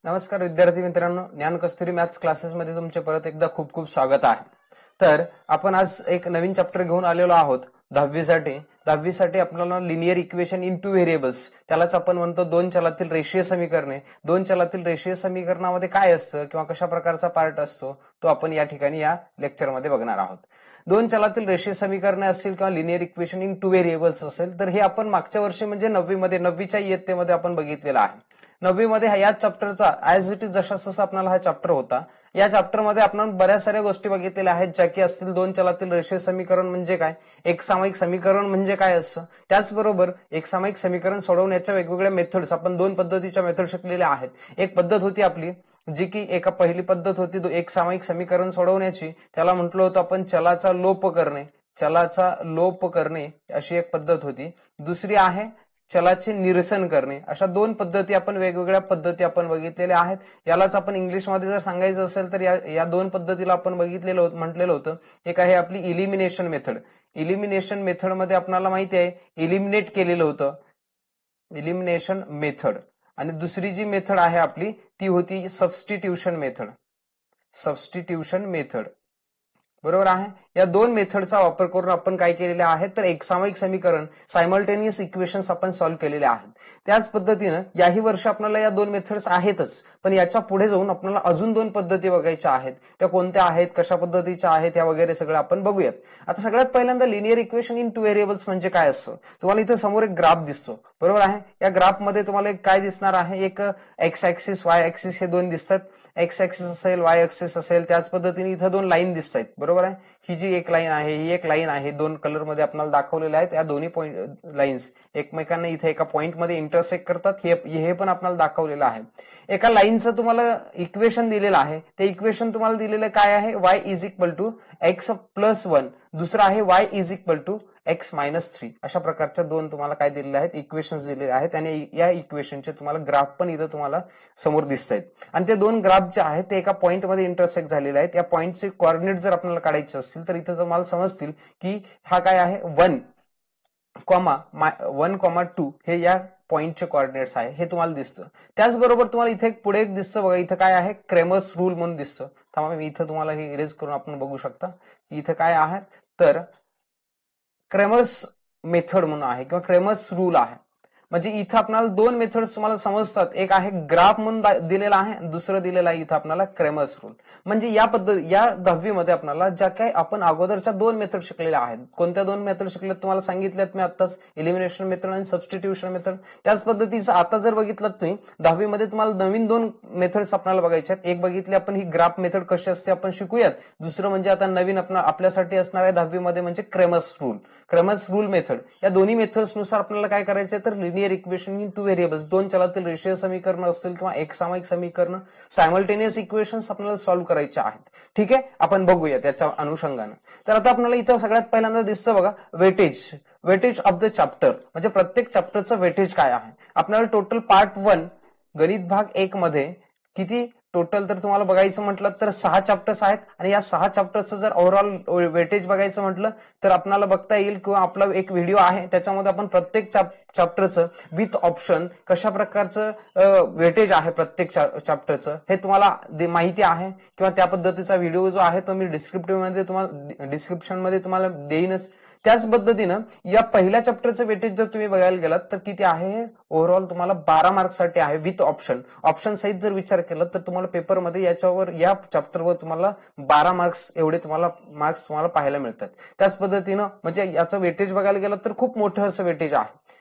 नमस्कार विद्यार्थी मित्रांनो, ज्ञान कस्तुरी मॅथ्स क्लासेसमध्ये तुमचे परत एकदा खूप खूप स्वागत आहे। तर आपण आज एक नवीन चॅप्टर घेऊन आलेलो आहोत 10वी साठी आपल्याला linear equation in two variables, त्यालाच आपण म्हणतो दोन चलातील रेषीय समीकरणे। दोन चलातील रेषीय समीकरणामध्ये काय असतं किंवा कशा प्रकारचा पार्ट असतो तो आपण या ठिकाणी या लेक्चरमध्ये बघणार आहोत। दोन चलातील रेषीय समीकरणे असतील किंवा linear equation in two variables असेल तर हे आपण मागच्या वर्षी म्हणजे 9वीच्या इयत्तेमध्ये आपण बघितलेलं आहे। 9वीमध्ये या चॅप्टरचा ऍज इट इज जसा आपल्याला हा चॅप्टर होता, या चॅप्टर मध्ये आपण बऱ्याच साऱ्या गोष्टी बघितलेल्या आहेत ज्या की असतील दोन चलातील रेषीय समीकरण म्हणजे काय, एक सामायिक समीकरण म्हणजे काय असतं, त्याचबरोबर एक सामायिक समीकरण सोडवण्याच्या वेगवेगळ्या मेथड्स आपण दोन पद्धतीच्या मेथड शिकलेल्या आहेत। एक पद्धत होती आपली जी की एका पहिली पद्धत होती एक सामायिक समीकरण सोडवण्याची, त्याला म्हटलं होतं आपण चलाचा लोप करणे अशी एक पद्धत होती। दुसरी आहे चलाचे निरसन करणे। अशा दोन पद्धती आपण वेगवेगळ्या पद्धती आपण बघितलेल्या आहेत। यालाच आपण इंग्लिशमध्ये जर सांगायचं असेल तर या दोन पद्धतीला आपण म्हटलेलं होतं। एक आहे आपली इलिमिनेशन मेथड। इलिमिनेशन मेथड मध्ये आपल्याला माहिती आहे इलिमिनेट केलेलं होतं इलिमिनेशन मेथड, आणि दुसरी जी मेथड आहे आपली ती होती सबस्टिट्यूशन मेथड। बरोबर आहे। या दोन मेथडचा वापर करून आपण काय केलेले आहे तर एक सामायिक समीकरण सायमल्टेनियस इक्वेशन्स आपण सॉल्व्ह केलेले आहेत। त्याच पद्धतीनं याही वर्षी आपल्याला या दोन मेथड्स आहेतच, पण याच्या पुढे जाऊन आपल्याला अजून दोन पद्धती बघायच्या आहेत। त्या कोणत्या आहेत, कशा पद्धतीच्या आहेत, या वगैरे सगळं आपण बघूयात। आता सगळ्यात पहिल्यांदा linear equation in two variables म्हणजे काय असतं। तुम्हाला इथे समोर एक ग्राफ दिसतो, बरोबर आहे। या ग्राफ मध्ये तुम्हाला काय दिसणार आहे, एक एक्स ऍक्सिस वाय ऍक्सिस हे दोन दिसतात। एक्स ऍक्सिस असेल, वाय ऍक्सिस असेल, त्याच पद्धतीने इथं दोन लाईन दिसत आहेत, बरोबर आहे। ही जी एक लाईन आहे ही एक लाईन आहे, दोन कलर मध्ये आपल्याला दाखवलेल्या आहेत। या दोन्ही लाईन्स एकमेकांना इथे एका पॉइंट मध्ये इंटरसेक्ट करतात, हे पण आपल्याला दाखवलेलं आहे। एका लाईनचं तुम्हाला इक्वेशन दिलेलं आहे, ते इक्वेशन तुम्हाला दिलेलं काय आहे, y is equal to x plus 1, दुसरं आहे y is equal to x minus 3। अशा प्रकारच्या दोन तुम्हाला काय दिलेले आहेत, इक्वेशन्स दिलेले आहेत, आणि या इक्वेशनचे तुम्हाला ग्राफ पण इथं तुम्हाला समोर दिसत आहेत। आणि ते दोन ग्राफ जे आहेत ते एका पॉइंट मध्ये इंटरसेक्ट झालेले आहेत। या पॉइंटचे कोऑर्डिनेट जर आपल्याला काढायचे असतील तर इथं तुम्हाला समजतील की हा काय आहे 1,2 हे या पॉइंटचे कोऑर्डिनेट्स आहे, हे तुम्हाला दिसतं। त्याचबरोबर तुम्हाला इथे पुढे एक दिसतं बघा, इथं काय आहे क्रेमर्स रूल म्हणून दिसतं। थांबा मी इथं तुम्हाला हे इरेज करून आपण बघू शकता की इथं काय आहे तर क्रेमर्स मेथड म्हणून आहे किंवा क्रेमर्स रूल आहे। म्हणजे इथं आपल्याला दोन मेथड्स तुम्हाला समजतात, एक आहे ग्राफ म्हणून दिलेला आहे, दुसरं दिलेलं आहे इथं आपल्याला क्रेमर्स रूल। म्हणजे या 10वीमध्ये आपल्याला ज्या काही आपण अगोदरच्या दोन मेथड शिकलेल्या आहेत, कोणत्या दोन मेथड शिकल्यात तुम्हाला सांगितल्यात मी आताच, इलिमिनेशन मेथड आणि सबस्टिट्यूशन मेथड। त्याच पद्धतीचं आता जर बघितलं तुम्ही 10वीमध्ये तुम्हाला नवीन दोन मेथड्स आपल्याला बघायचे आहेत। एक बघितली आपण ही ग्राफ मेथड कशी असते आपण शिकूयात, दुसरं म्हणजे आता नवीन आपल्यासाठी असणार आहे 10वीमध्ये म्हणजे क्रेमर्स रूल मेथड। या दोन्ही मेथड्स नुसार आपल्याला काय करायचं तर linear equation in two variables, दोन चलातील रेषीय समीकरण असतील किंवा एक सामायिक समीकरण, सायमल्टेनियस इक्वेशन्स आपल्याला सॉल्व्ह करायचे आहेत। ठीक आहे, आपण बघूया त्याच्या अनुषंगाने। तर आता आपल्याला इथं सगळ्यात पहिल्यांदा दिसतं बघा वेटेज ऑफ द चॅप्टर, म्हणजे प्रत्येक चॅप्टरचं वेटेज काय आहे। आपल्याला टोटल पार्ट 1 गणित भाग 1 मध्ये किती टोटल तर तुम्हाला बघायचं म्हटलं तर 6 चॅप्टर्स आहेत, आणि या 6 चॅप्टर्सचं जर ओव्हरऑल वेटेज बघायचं म्हटलं तर आपल्याला बघता येईल किंवा आपला एक व्हिडिओ आहे त्याच्यामध्ये आपण प्रत्येक चॅप्टरचं विथ ऑप्शन कशा प्रकारचं वेटेज आहे प्रत्येक चॅप्टरचं हे तुम्हाला माहिती आहे, किंवा त्या पद्धतीचा व्हिडिओ जो आहे तो मी डिस्क्रिप्शन मध्ये तुम्हाला देईनच। त्याच पद्धतीनं या पहिल्या चॅप्टरचं वेटेज जर तुम्ही बघायला गेलात तर किती आहे, ओव्हरऑल तुम्हाला 12 मार्क्ससाठी आहे विथ ऑप्शन सहित जर विचार केला तर तुम्हाला पेपरमध्ये या चॅप्टरवर तुम्हाला 12 मार्क्स एवढे तुम्हाला पाहायला मिळतात। त्याच पद्धतीनं म्हणजे याचं वेटेज बघायला गेलं तर खूप मोठं असं वेटेज आहे।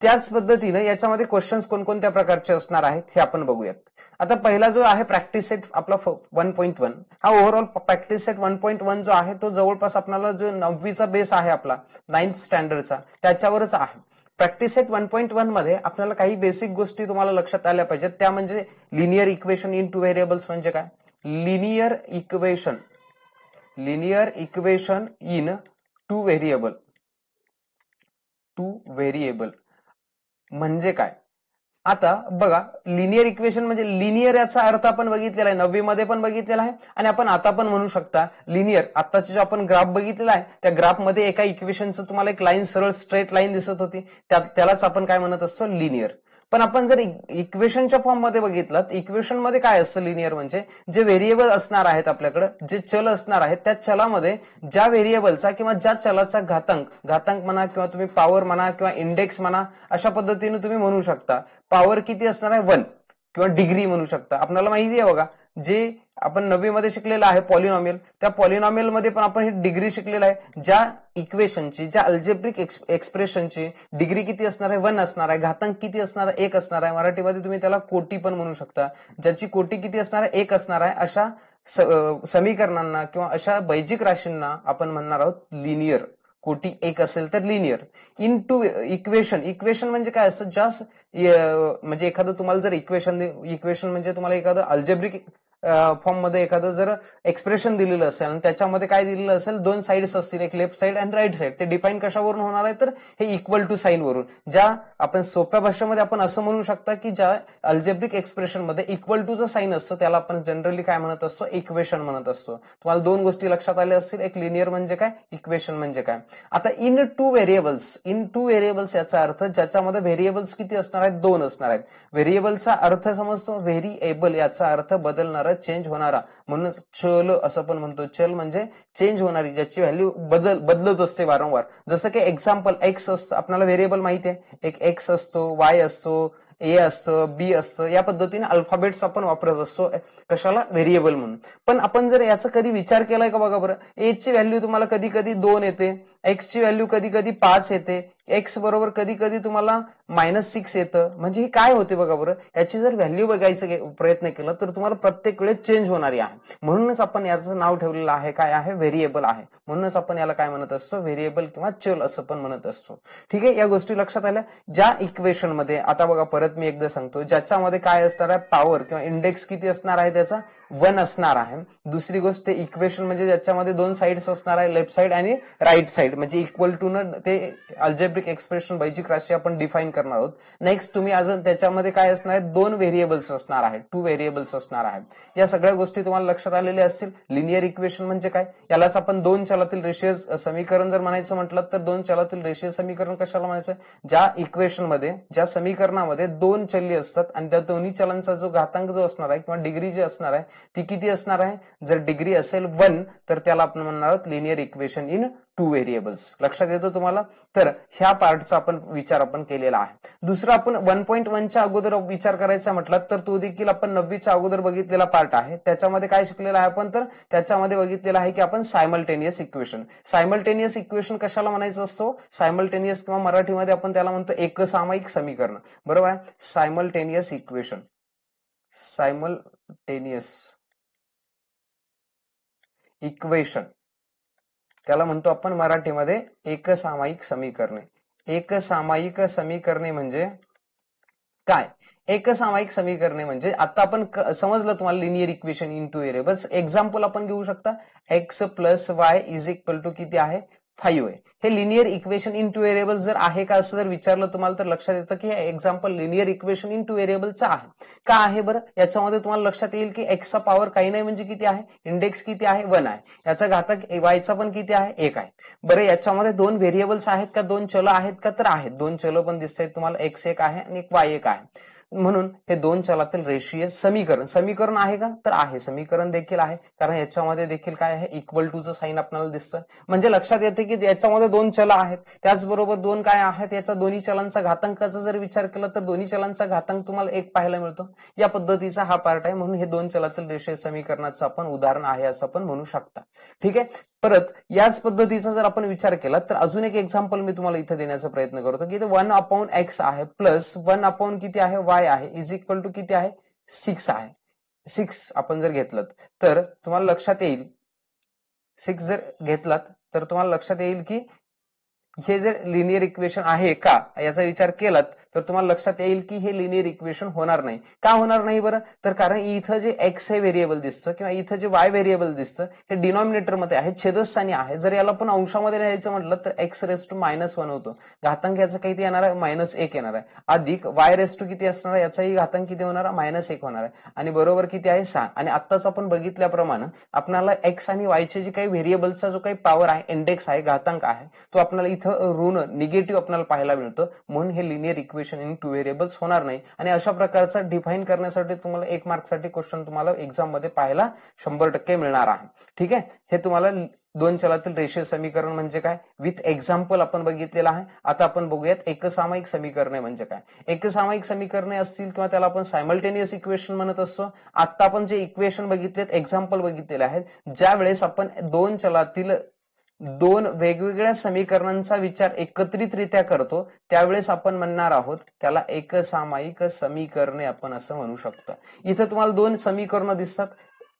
त्याच पद्धतीनं याच्यामध्ये क्वेश्चन्स कोणकोणत्या प्रकारचे असणार आहेत हे आपण बघूयात। आता पहिला जो आहे प्रॅक्टिस सेट आपला 1.1, हा ओव्हरऑल प्रॅक्टिस सेट 1.1 जो आहे तो जवळपास आपल्याला जो 9वीचा बेस आहे आपला 9th स्टँडर्डचा त्याच्यावरच आहे। प्रॅक्टिस सेट 1.1 मध्ये आपल्याला काही बेसिक गोष्टी तुम्हाला लक्षात आल्या पाहिजेत, त्या म्हणजे linear equation in two variables म्हणजे काय, linear equation in two variable म्हणजे काय। आता बघा लिनियर इक्वेशन म्हणजे लिनियर याचा अर्थ आपण बघितलेला आहे, 9वीमध्ये पण बघितलेला आहे, आणि आपण आता पण म्हणू शकता लिनियर। आताचे जो आपण ग्राफ बघितलेला आहे त्या ग्राफमध्ये एका इक्वेशनचं तुम्हाला एक लाईन सरळ स्ट्रेट लाईन दिसत होती, त्यालाच आपण काय म्हणत असतो लिनियर। पण आपण जर इक्वेशनच्या फॉर्म मध्ये बघितलं, इक्वेशन मध्ये काय असतं लिनियर म्हणजे जे व्हेरिएबल असणार आहेत आपल्याकडे, जे चल असणार आहेत, त्या चलामध्ये ज्या व्हेरिएबलचा किंवा ज्या चलाचा घातांक म्हणा किंवा तुम्ही पॉवर म्हणा किंवा इंडेक्स म्हणा, अशा पद्धतीने तुम्ही म्हणू शकता. पॉवर किती असणार आहे 1 किंवा डिग्री म्हणू शकता. आपल्याला माहिती आहे बघा, जे आपण 9वी मध्ये शिकलेलं आहे पॉलिनॉमियल, त्या पॉलिनॉमियल मध्ये पण आपण ही डिग्री शिकलेलं आहे. ज्या इक्वेशनची, ज्या अल्जेब्रिक एक्सप्रेशनची डिग्री किती असणार आहे 1 असणार आहे, घातांक किती असणार आहे 1 असणार आहे. मराठीमध्ये तुम्ही त्याला कोटी पण म्हणू शकता. ज्याची कोटी किती असणार आहे 1 असणार आहे, अशा समीकरणांना किंवा अशा बैजिक राशींना आपण म्हणणार आहोत लिनियर. कोटी 1 असेल तर लिनियर. इन टू इक्वेशन म्हणजे काय असतं, जास्त म्हणजे एखादं तुम्हाला जर इक्वेशन म्हणजे तुम्हाला एखादं अल्जेब्रिक फॉर्म मध्ये एखादं जर एक्सप्रेशन दिलेलं असेल आणि त्याच्यामध्ये काय दिलेलं असेल, 2 साइड्स असतील, एक लेफ्ट साइड आणि राईट साइड. ते डिफाईन कशावरून होणार आहे तर हे इक्वल टू साईन वरून. ज्या आपण सोप्या भाषेमध्ये आपण असं म्हणू शकता की ज्या अल्जेब्रिक एक्सप्रेशन मध्ये इक्वल टूचं साईन असतं त्याला आपण जनरली काय म्हणत असतो, इक्वेशन म्हणत असतो. तुम्हाला 2 गोष्टी लक्षात आल्या असतील, एक लिनियर म्हणजे काय, इक्वेशन म्हणजे काय. आता इन टू व्हेरिएबल्स याचा अर्थ ज्याच्यामध्ये व्हेरिएबल्स किती असणार आहेत 2 असणार आहेत. व्हेरिएबलचा अर्थ समजतो व्हेरिएबल, याचा अर्थ बदलणारा, चेंज होणारा, म्हणूनच चल असं पण म्हणतो. चल म्हणजे चेंज होणारी, ज्याची व्हॅल्यू बदलत असते वारंवार. जसं की एक्झाम्पल एक्स असतं, आपल्याला व्हेरिएबल माहिती आहे, एक एक्स असतो, वाय असतो, ए असतं, बी असतं. या पद्धतीने अल्फाबेट्स आपण वापरत असतो कशाला, व्हेरिएबल म्हणून. पण आपण जर याचा कधी विचार केलाय का बघा बरं, ए ची व्हॅल्यू तुम्हाला कधी कधी 2 येते, एक्स ची व्हॅल्यू कधी कधी 5 येते, एक्स बरोबर कधी कधी तुम्हाला -6 येतं. म्हणजे हे काय होते बघा बरं, याची जर व्हॅल्यू बघायचा प्रयत्न केला तर तुम्हाला प्रत्येक वेळेस चेंज होणारी आहे. म्हणूनच आपण याचं नाव ठेवलेलं आहे काय आहे, व्हेरिएबल आहे. म्हणूनच आपण याला काय म्हणत असतो, व्हेरिएबल किंवा चल असं पण म्हणत असतो. ठीक आहे, या गोष्टी लक्षात आल्या. ज्या इक्वेशन मध्ये, आता बघा परत मी एकदा सांगतो, ज्याच्यामध्ये काय असणार आहे, पॉवर किंवा इंडेक्स किती असणार आहे त्याचा 1 असणार आहे. दुसरी गोष्ट इक्वेशन म्हणजे ज्याच्यामध्ये 2 साइड्स असणार आहे, लेफ्ट साइड आणि राईट साइड, म्हणजे इक्वल टू न ते अल्जेब्रिक एक्सप्रेशन, बैजिक राशी आपण डिफाईन करणार आहोत. नेक्स्ट तुम्ही अजून त्याच्यामध्ये काय असणार आहे, 2 व्हेरिएबल्स असणार आहेत, 2 व्हेरिएबल्स असणार आहेत. या सगळ्या गोष्टी तुम्हाला लक्षात आलेल्या असतील. लिनियर इक्वेशन म्हणजे काय, यालाच आपण 2 चलातील रेषीय समीकरण जर म्हणायचं म्हटलं तर 2 चलातील रेषीय समीकरण कशाला म्हणायचं, ज्या इक्वेशन मध्ये, ज्या समीकरणामध्ये 2 चली असतात आणि त्या दोन्ही चलांचा जो घातांक जो असणार आहे किंवा डिग्री जी असणार आहे ती किती असणार आहे. जर डिग्री असेल 1 तर त्याला आपण म्हणणार आहोत लिनियर इक्वेशन इन 2 व्हेरिएबल्स. लक्षात येतो तुम्हाला. तर ह्या पार्टचा आपण विचार आपण केलेला आहे. दुसरा आपण 1.1च्या अगोदर विचार करायचा म्हटलं तर तो देखील आपण 9वीच्या अगोदर बघितलेला पार्ट आहे. त्याच्यामध्ये काय शिकलेला आहे आपण, तर त्याच्यामध्ये बघितलेलं आहे की आपण सायमल्टेनियस इक्वेशन कशाला म्हणायचं असतो, सायमल्टेनियस किंवा मराठीमध्ये आपण त्याला म्हणतो एकसामायिक समीकरण. बरोबर आहे, सायमल्टेनियस इक्वेशन त्याला म्हणतो आपण मराठीमध्ये एकसामायिक समीकरणे. एकसामायिक समीकरणे म्हणजे काय, एकसामायिक समीकरणे म्हणजे आता आपण समजलं तुम्हाला, linear equation in 2 variables. Example आपण घेऊ शकता, x plus y is equal to किती आहे 5 आहे. हे लिनियर इक्वेशन इन 2 व्हेरिएबल्स जर आहे का असं जर विचारलं तुम्हाला तर लक्षात येतं की हे एक्झाम्पल लिनियर इक्वेशन इन 2 व्हेरिएबलचा आहे. का आहे बरं, याच्यामध्ये तुम्हाला लक्षात येईल की एक्सचा पॉवर काही नाही म्हणजे किती आहे, इंडेक्स किती आहे 1 आहे, याचा घातांक वायचा पण किती आहे 1 आहे. बरं, याच्यामध्ये 2 व्हेरिएबल्स आहेत का, 2 चल आहेत का, तर आहेत. 2 चल पण दिसत आहेत तुम्हाला, एक्स 1 आहे आणि एक वाय 1 आहे. म्हणून हे 2 चलातील रेषीय समीकरण आहे का, तर आहे, समीकरण देखील आहे. कारण याच्यामध्ये देखील काय आहे, इक्वल टूचं साईन आपल्याला दिसतं. म्हणजे लक्षात येते की याच्यामध्ये 2 चल आहेत, त्याचबरोबर 2 काय आहेत, याचा दोन्ही चलांचा घातांकाचा जर विचार केला तर दोन्ही चलांचा घातांक तुम्हाला 1 पाहायला मिळतो. या पद्धतीचा हा पार्ट आहे. म्हणून हे 2 चलातील रेषीय समीकरणाचं आपण उदाहरण आहे असं आपण म्हणू शकता. ठीक आहे. परत याच पद्धतीचा जर आपण विचार केला तर अजून एक एक्झाम्पल मी तुम्हाला इथे देण्याचा प्रयत्न करतो की 1/x आहे प्लस 1 किती आहे y आहे इज इक्वल टू किती आहे 6 आहे. 6 आपण जर घेतलं तर तुम्हाला लक्षात येईल, 6 जर घेतलात तर तुम्हाला लक्षात येईल की हे जर लिनियर इक्वेशन आहे का याचा विचार केलात तर तुम्हाला लक्षात येईल की हे लिनियर इक्वेशन होणार नाही. का होणार नाही बरं, तर कारण इथं जे एक्स हे व्हेरिएबल दिसतं किंवा इथं जे वाय व्हेरिएबल दिसतं हे डिनॉमिनेटर मध्ये आहे, छेदस्थानी आहे. जर याला पण अंशामध्ये लिहायचं म्हटलं तर एक्स रेस टू -1 होतो, घातांक याचा किती येणार आहे -1 येणार आहे, अधिक वाय रेस टू किती असणार आहे, याचाही घातांक किती होणार आहे -1 होणार आहे, आणि बरोबर किती आहे 6. आणि आत्ताच आपण बघितल्याप्रमाणे आपल्याला एक्स आणि वायचे जे काही व्हेरिएबलचा जो काही पॉवर आहे, इंडेक्स आहे, घातांक आहे, तो आपल्याला इथं ऋण निगेटिव्ह आपल्याला पाहायला मिळतं, म्हणून हे linear equation in two variables होणार नाही. आणि अशा प्रकारचा डिफाईन करण्यासाठी तुम्हाला 1 मार्कसाठी क्वेश्चन तुम्हाला एक्झाम मध्ये पाहायला 100% मिळणार आहे. ठीक आहे, हे तुम्हाला दोन चलातील रेषीय समीकरण म्हणजे काय विथ एक्झाम्पल आपण बघितलेलं आहे. आता आपण बघूयात एकसामायिक समीकरणे म्हणजे काय. एकसामायिक समीकरणे असतील किंवा त्याला आपण सायमल्टेनियस इक्वेशन म्हणत असतो. आता आपण जे इक्वेशन बघितलेत, एक्झाम्पल बघितलेले आहेत, ज्या वेळेस आपण दोन चलातील दोन वेगवेगळ्या समीकरणांचा विचार एकत्रितरित्या करतो त्यावेळेस आपण म्हणणार आहोत त्याला एकसामायिक समीकरणे आपण असं म्हणू शकतो. इथं तुम्हाला दोन समीकरणं दिसतात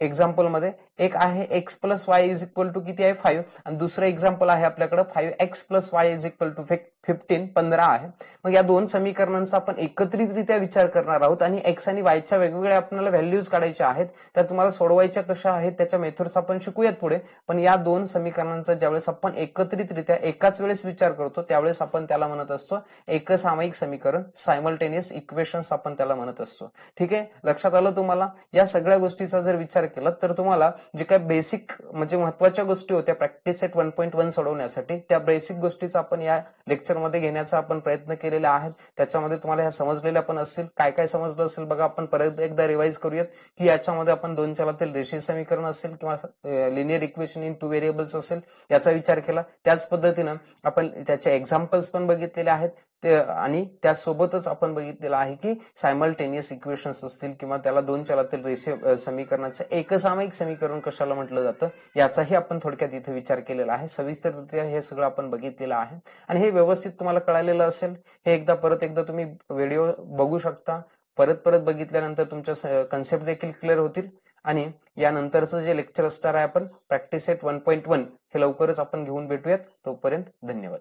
एक्झाम्पल मध्ये. एक आहे x plus y is equal to किती आहे 5 आणि दुसरं एक्झाम्पल आहे आपल्याकडे 5x plus y is equal to 15 आहे. मग या दोन समीकरणांचा आपण एकत्रितरित्या विचार करणार आहोत आणि एक्स आणि वायच्या वेगवेगळ्या आपल्याला व्हॅल्यूज काढायच्या आहेत. त्या तुम्हाला सोडवायच्या कशा आहेत त्याच्या मेथड्स आपण शिकूयात पुढे. पण या दोन समीकरणांचा ज्यावेळेस आपण एकत्रितरित्या एकाच वेळेस विचार करतो त्यावेळेस आपण त्याला म्हणत असतो एकसामायिक समीकरण, सायमल्टेनियस इक्वेशन्स आपण त्याला म्हणत असतो. ठीक आहे, लक्षात आलं तुम्हाला. या सगळ्या गोष्टीचा जर विचार केला तर तुम्हाला जे काही बेसिक म्हणजे महत्वाच्या गोष्टी होत्या प्रॅक्टिस सेट 1.1 सोडवण्यासाठी त्या बेसिक गोष्टीचा आपण या लेक्चर मध्ये घेण्याचा आपण प्रयत्न केलेला आहे. त्याच्यामध्ये तुम्हाला ह्या समजलेल्या पण असतील. काय काय समजलं असेल बघा, आपण परत एकदा रिवाइज करूयात की याच्यामध्ये आपण दोन चलातील रेषीय समीकरण असेल किंवा linear equation in two variables असेल याचा विचार केला. त्याच पद्धतीनं आपण त्याचे एक्झाम्पल्स पण बघितलेले आहेत आणि त्यासोबतच आपण बघितलेलं आहे की सायमल्टेनियस इक्वेशन्स असतील किंवा त्याला दोन चलातील रेषीय समीकरणाचं एकसामायिक समीकरण कशाला म्हटलं जातं याचाही आपण थोडक्यात इथे विचार केलेला आहे. सविस्तररित्या हे सगळं आपण बघितलेलं आहे आणि हे व्यवस्थित तुम्हाला कळालेलं असेल. हे परत एकदा तुम्ही व्हिडिओ बघू शकता. परत बघितल्यानंतर तुमच्या कन्सेप्ट देखील क्लिअर होतील आणि यानंतरचं जे लेक्चर असणार आहे आपण प्रॅक्टिस सेट 1.1 हे लवकरच आपण घेऊन भेटूयात. तोपर्यंत धन्यवाद.